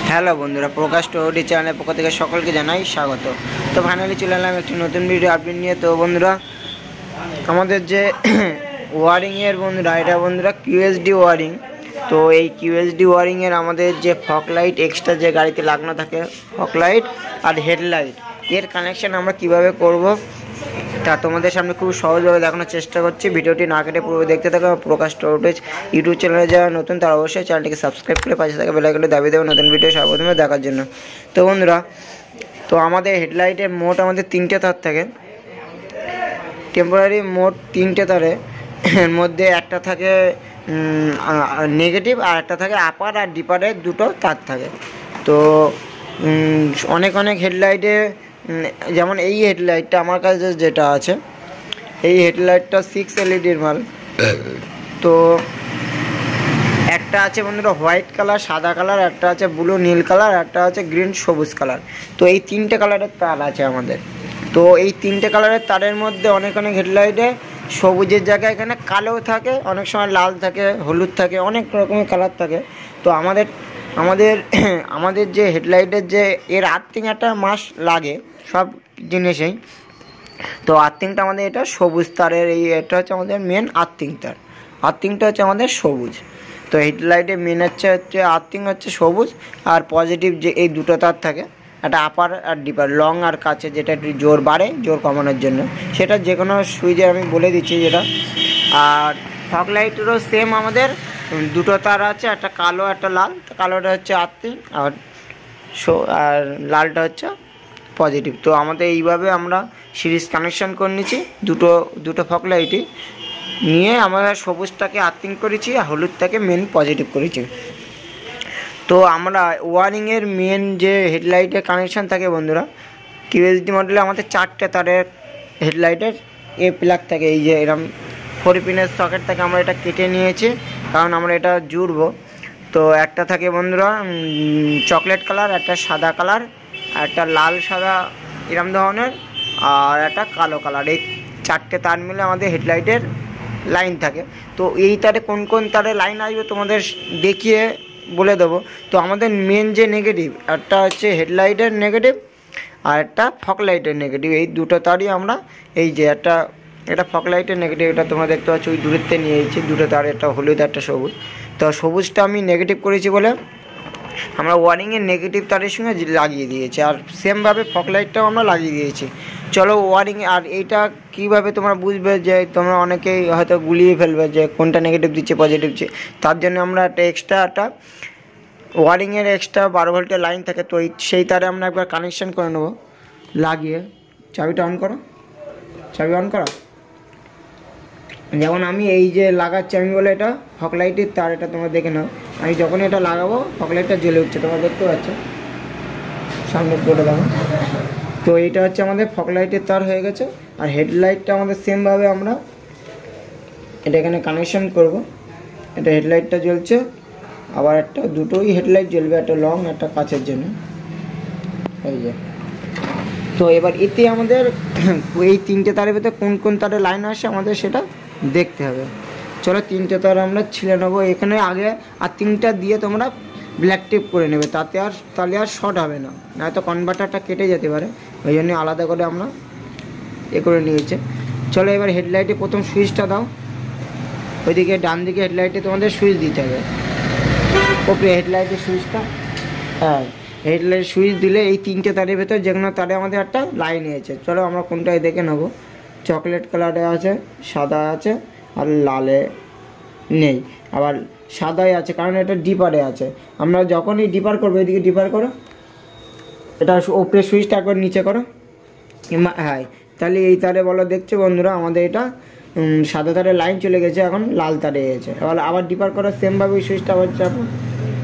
Hello বন্ধুরা, প্রকাশ টোটি চ্যানেলের পক্ষ থেকে সকলকে জানাই স্বাগত। তো ফাইনালি চলে এলাম একটি নতুন ভিডিও আপডেট নিয়ে। তো বন্ধুরা, আমাদের যে ওয়ারিংয়ের বন্ধুরা, এটা বন্ধুরা কিউএসডি ওয়ারিং। তো এই কিউএসডি ওয়ারিংয়ের আমাদের যে ফগ লাইট এক্সট্রা যে গাড়িতে লাগানো থাকে, ফগ লাইট আর হেডলাইট, এর কানেকশান আমরা কিভাবে করব তা তোমাদের সামনে খুব সহজভাবে দেখানোর চেষ্টা করছি। ভিডিওটি না কেটে পুরো দেখতে থাকো। প্রকাশ টোটেজ ইউটিউব চ্যানেলে যারা নতুন তারা অবশ্যই চ্যানেলটিকে সাবস্ক্রাইব করে পাশে থাকা বেল আইকনটি দাবিয়ে দেবে নতুন ভিডিও সর্বপ্রথমে দেখার জন্য। তো বন্ধুরা, তো আমাদের হেডলাইটের মোট আমাদের 3টে তার থাকে, টেম্পোরারি মোট 3টে তারে। এর মধ্যে একটা থাকে নেগেটিভ, আর একটা থাকে আপার আর ডিপারের দুটো তার থাকে। তো অনেক হেডলাইটে, যেমন এই হেডলাইটটা আমার কাছে যেটা আছে, এই হেডলাইটটা 6 LED মাল। তো একটা আছে বন্ধুরা হোয়াইট কালার, সাদা কালার, একটা আছে ব্লু নীল কালার, একটা আছে গ্রিন সবুজ কালার। তো এই 3টে কালারের তার আছে আমাদের। তো এই 3টে কালারের তারের মধ্যে অনেক হেডলাইটে সবুজের জায়গায় এখানে কালো থাকে, অনেক সময় লাল থাকে, হলুদ থাকে, অনেক রকমের কালার থাকে। তো আমাদের যে হেডলাইটের যে এর আর্থিং একটা মাস লাগে সব জিনিসেই। তো আর্থিংটা আমাদের এটা সবুজ তারের, এটা হচ্ছে আমাদের মেন আর্থিং তার। আর্থিংটা হচ্ছে আমাদের সবুজ। তো হেডলাইটে মেন হচ্ছে আর্থিং হচ্ছে সবুজ, আর পজিটিভ যে এই দুটো তার থাকে, একটা আপার আর ডিপার, লং আর কাছে, যেটা একটু জোর বাড়ে, জোর কমানোর জন্য, সেটা যে কোনো সুইচে আমি বলে দিচ্ছি যেটা। আর ফগ লাইটেরও সেম আমাদের দুটো তার আছে, একটা কালো একটা লাল। কালোটা হচ্ছে আর্থিং, আর লালটা হচ্ছে পজিটিভ। তো আমাদের এইভাবে আমরা সিরিজ কানেকশান করে নিচ্ছি দুটো ফগ লাইটই নিয়ে আমরা সবুজটাকে আর্থিং করেছি, আর হলুদটাকে মেন পজিটিভ করেছি। তো আমরা ওয়ারিংয়ের মেন যে হেডলাইটের কানেকশান থাকে বন্ধুরা, কিউএসডি মডেলে আমাদের 4টে তারের হেডলাইটের প্লাগ থাকে। এই যে এরকম 4 পিনের সকেট থেকে আমরা এটা কেটে নিয়েছি, কারণ আমরা এটা জুড়বো। তো একটা থাকে বন্ধুরা চকলেট কালার, একটা সাদা কালার, একটা লাল সাদা এরম ধরনের, আর একটা কালো কালার। এই 4টে তার মিলে আমাদের হেডলাইটের লাইন থাকে। তো এই তারে কোন তারে লাইন আসবে তোমাদের দেখিয়ে বলে দেবো। তো আমাদের মেন যে নেগেটিভ, একটা হচ্ছে হেডলাইটের নেগেটিভ আর একটা ফগ লাইটের নেগেটিভ, এই দুটো তারই আমরা, এই যে এটা ফগ লাইটের নেগেটিভ, এটা তোমরা দেখতে পাচ্ছ ওই দূরেতে নিয়েছি দুটো তার, একটা হলুদ একটা সবুজ। তো সবুজটা আমি নেগেটিভ করেছি বলে আমরা ওয়ারিংয়ের নেগেটিভ তারের সঙ্গে লাগিয়ে দিয়েছি, আর সেমভাবে ফগ লাইটটাও আমরা লাগিয়ে দিয়েছি। চলো ওয়ারিং, আর এইটা কীভাবে তোমরা বুঝবে, যে তোমরা অনেকেই হয়তো গুলিয়ে ফেলবে যে কোনটা নেগেটিভ দিচ্ছে পজিটিভ দিচ্ছে। তার জন্য আমরা একটা ওয়ারিংয়ের এক্সট্রা 12 ভোল্টের লাইন থাকে। তো সেই তারে আমরা একবার কানেকশান করে নেবো লাগিয়ে। চাবিটা অন করো, চাবি অন করো। যেমন আমি এই যে লাগাচ্ছি, আমি বলে এটা ফগ লাইটের তার, এটা তোমরা দেখে নাও। আমি যখন এটা লাগাবো ফগ লাইটটা জ্বলে উঠছে, তোমরা দেখতে পাচ্ছ সামনে বোর্ডে দেখো। তো এইটা হচ্ছে আমাদের ফগ লাইটের তার হয়ে গেছে। আর হেডলাইটটা আমাদের সেমভাবে আমরা এটা এখানে কানেকশান করব। এটা হেডলাইটটা জ্বলছে, আবার দুটোই হেডলাইট জ্বলবে, একটা লং একটা কাছের জন্য, এই যে। তো এবার এতে আমাদের এই 3টে তারের ভেতরে কোন তারে লাইন আসে আমাদের সেটা দেখতে হবে। চলো 3টে তার আমরা ছিলে নেবো এখানে আগে, আর 3টা দিয়ে তোমরা ব্ল্যাক টেপ করে নেবে, তাহলে আর শর্ট হবে না, নয়তো কনভার্টারটা কেটে যেতে পারে। ওই জন্য আলাদা করে আমরা করে নিয়েছে। চলো এবার হেডলাইটে প্রথম সুইচটা দাও। ওইদিকে ডান দিকে হেডলাইটে তোমাদের সুইচ দিতে হবে, ওপরে হেডলাইটের সুইচটা। হ্যাঁ, হেডলাইট সুইচ দিলে এই 3টে তারের ভেতর যে কোনো তারে আমাদের একটা লাইন এসেছে। চলো আমরা কোনটায় দেখে নেবো। চকলেট কালারে আছে, সাদা আছে, আর লালে নেই, আবার সাদাই আছে, কারণ এটা ডিপারে আছে। আমরা যখনই ডিপার করবো, এদিকে ডিপার করো, এটা ওপরে সুইচটা একবার নিচে করো। হ্যাঁ, তাহলে এই তারে বলো দেখছো বন্ধুরা, আমাদের এটা সাদা তারে লাইন চলে গেছে, এখন লাল তারে এসেছে। আবার ডিপার করো, সেমভাবে ওই সুইচটা আবার চাপো,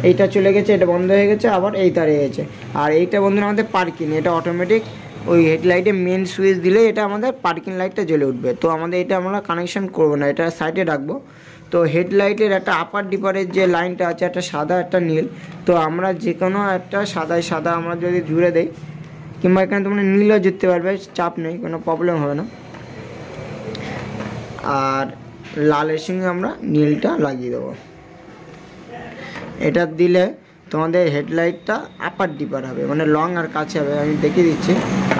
এইটা চলে গেছে, এটা বন্ধ হয়ে গেছে, আবার এই তারে এসেছে। আর এইটা বন্ধুরা আমাদের পার্কিং, এটা অটোমেটিক ওই হেডলাইটে মেন সুইচ দিলে এটা আমাদের পার্কিং লাইটটা জ্বলে উঠবে। তো আমাদের এটা আমরা কানেকশান করবো না, এটা সাইডে রাখবো। তো হেডলাইটের একটা আপার ডিপারের যে লাইনটা আছে, একটা সাদা একটা নীল। তো আমরা যে কোনো একটা সাদা আমরা যদি জুড়ে দেই, কিংবা এখানে তোমরা নীলও জুড়তে পারবে, চাপ নেই, কোনো প্রবলেম হবে না। আর লালের সঙ্গে আমরা নীলটা লাগিয়ে দেবো। এটা দিলে তোমাদের হেডলাইটটা আপার ডিপার হবে, মানে লং আর কাছে হবে। আমি দেখিয়ে দিচ্ছি।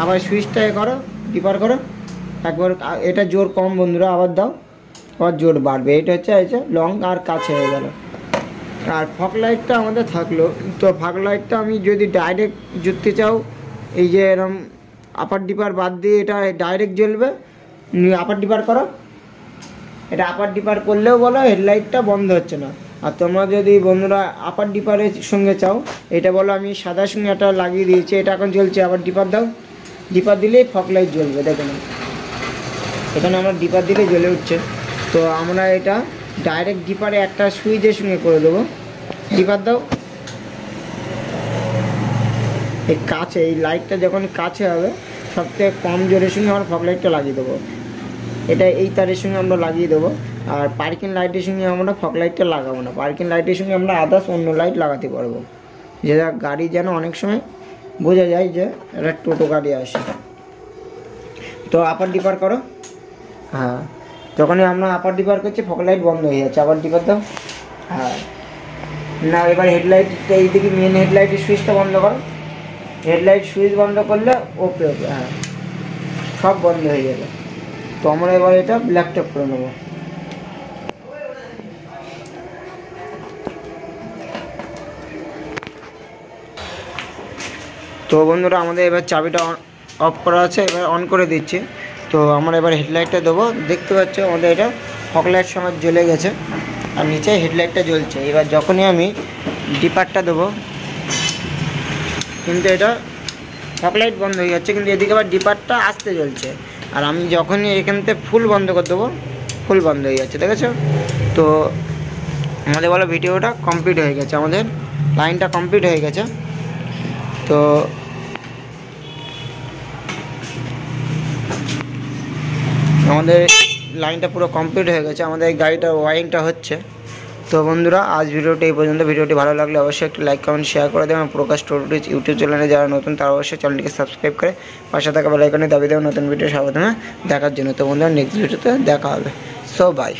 আবার সুইচটা করো, ডিপার করো একবার, এটা জোর কম বন্ধুরা, আবার দাও, আবার জোর বাড়বে। এটা হচ্ছে লং আর কাছে হয়ে গেল। আর ফগ লাইটটা আমাদের থাকলো। তো ফগ লাইটটা আমি যদি ডাইরেক্ট জুততে চাও, এই যে এরকম আপার ডিপার বাদ দিয়ে এটা ডাইরেক্ট জ্বলবে। আপার ডিপার করো, এটা আপার ডিপার করলেও বলো হেডলাইটটা বন্ধ হচ্ছে না। আর তোমরা যদি বন্ধুরা আপার ডিপারের সঙ্গে চাও, এটা বলো আমি সাদার সঙ্গে একটা লাগিয়ে দিয়েছি, এটা এখন জ্বলছে। আবার ডিপার দাও, ডিপার দিলেই ফগ লাইট জ্বলবে। দেখে নাও এখানে আমরা ডিপার দিলে জ্বলে উঠছে। তো আমরা এটা ডাইরেক্ট ডিপারে একটা সুইচের সঙ্গে করে দেবো। ডিপার দাও, এই কাছে, এই লাইটটা যখন কাছে হবে সবথেকে কম জোরের সঙ্গে আমরা ফগ লাইটটা লাগিয়ে দেবো। এটা এই তারের সঙ্গে আমরা লাগিয়ে দেবো। আর পার্কিং লাইটের সঙ্গে আমরা ফগ লাইটটা লাগাবো না। পার্কিং লাইটের সঙ্গে আমরা আদার্স অন্য লাইট লাগাতে পারবো, যেটা গাড়ি যেন অনেক সময় বোঝা যায় যে একটা টোটো গাড়ি আসে। তো আপার ডিপার করো। হ্যাঁ, যখনই আমরা আপার ডিপার করছি ফগ লাইট বন্ধ হয়ে যাচ্ছে। আবার ডিপার দাও। হ্যাঁ না, এবার হেডলাইটটা এইদিকে মেন হেডলাইটের সুইচটা বন্ধ করো। হেডলাইট সুইচ বন্ধ করলে ওকে, হ্যাঁ সব বন্ধ হয়ে যাবে। তো আমরা এবার এটা ব্ল্যাক টপ করে নেব। তো বন্ধুরা আমাদের এবার চাবিটা অফ করা আছে, এবার অন করে দিচ্ছি। তো আমরা এবার হেডলাইটটা দেবো। দেখতে পাচ্ছ আমাদের এটা ফগ লাইট সময় জ্বলে গেছে আর নিচে হেডলাইটটা জ্বলছে। এবার যখনই আমি ডিপারটা দেবো কিন্তু এটা ফগ লাইট বন্ধ হয়ে যাচ্ছে, কিন্তু এদিকে আবার ডিপারটা আসতে জ্বলছে। আর আমি যখনই এখান থেকে ফুল বন্ধ করে দেবো ফুল বন্ধ হয়ে যাচ্ছে, দেখেছো? তো আমাদের বলো ভিডিওটা কমপ্লিট হয়ে গেছে, আমাদের লাইনটা কমপ্লিট হয়ে গেছে। তো আমাদের লাইনটা পুরো কমপ্লিট হয়ে গেছে, আমাদের এই গাড়িটার ওয়ারিংটা হচ্ছে। তো বন্ধুরা আজ ভিডিওটি এই পর্যন্ত। ভিডিওটি ভালো লাগলে অবশ্যই একটি লাইক কমেন্ট শেয়ার করে দেবেন। প্রকাশ টোটোটিজ ইউটিউব চ্যানেলে যারা নতুন তারা অবশ্যই চ্যানেলটিকে সাবস্ক্রাইব করে পাশে থাকা বেল আইকনে দাবি দেবেন নতুন ভিডিও সর্বপ্রথমে দেখার জন্য। তো বন্ধুরা নেক্সট ভিডিওতে দেখা হবে। So by.